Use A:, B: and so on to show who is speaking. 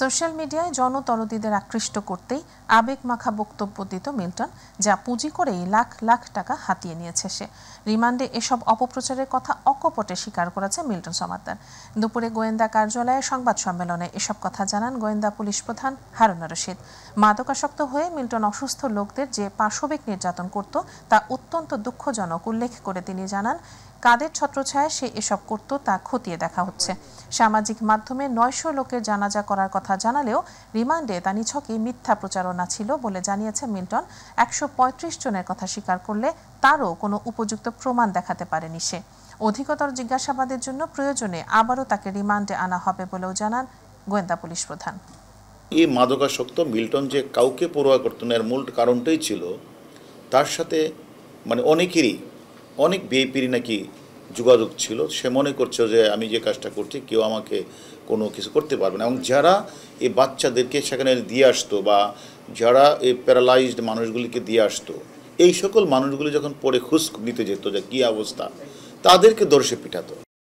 A: Social মিডিয়ায় জনতরদীদের আকৃষ্ট করতেই আবেগমাখা বক্তব্য দিত মিল্টন, যা পুঁজি করেই লাখ লাখ টাকা হাতিয়ে নিয়েছে সে। রিমান্ডে এসব অপপ্রচারের কথা অকপটে স্বীকার করেছে মিল্টন সমাদ্দার। দুপুরে গোয়েন্দা কার্যালয়ে সংবাদ সম্মেলনে এসব কথা জানান গোয়েন্দা পুলিশ প্রধান হারুনা রশিদ। মাদকাসক্ত হয়ে মিল্টন অসুস্থ লোকদের যে পাশবিক নির্যাতন করত তা অত্যন্ত দুঃখজনক উল্লেখ করে তিনি জানান, কাদের ছত্রছায়ায় সে এসব করত তা খতিয়ে দেখা হচ্ছে। সামাজিক মাধ্যমে ৯০০ লোকের জানাজা করার কথা জানালেও রিমান্ডে তা নিছকই মিথ্যা প্রচারণা ছিল বলে জানিয়েছে মিল্টন। ১৩৫ জনের কথা স্বীকার করলে তারও কোনো উপযুক্ত প্রমাণ দেখাতে পারেনি সে। অধিকতর জিজ্ঞাসাবাদের জন্য প্রয়োজনে আবারও তাকে রিমান্ডে আনা হবে বলেও জানান গোয়েন্দা পুলিশ প্রধান।
B: এই মাদকাসক্ত মিল্টন যে কাউকে পরোয়া করত না, এর মূল কারণটাই ছিল তার সাথে অনেকেরই অনেক বিএপির নাকি যোগাযোগ ছিল। সে মনে করছে যে আমি যে কাজটা করছি কেউ আমাকে কোনো কিছু করতে পারবে না, এবং যারা এই বাচ্চাদেরকে সেখানে দিয়ে আসতো বা যারা এই প্যারালাইজড মানুষগুলিকে দিয়ে আসতো, এই সকল মানুষগুলি যখন পরে খোঁজ নিতে যেত যে কী অবস্থা, তাদেরকে দর্শে পিঠাতো।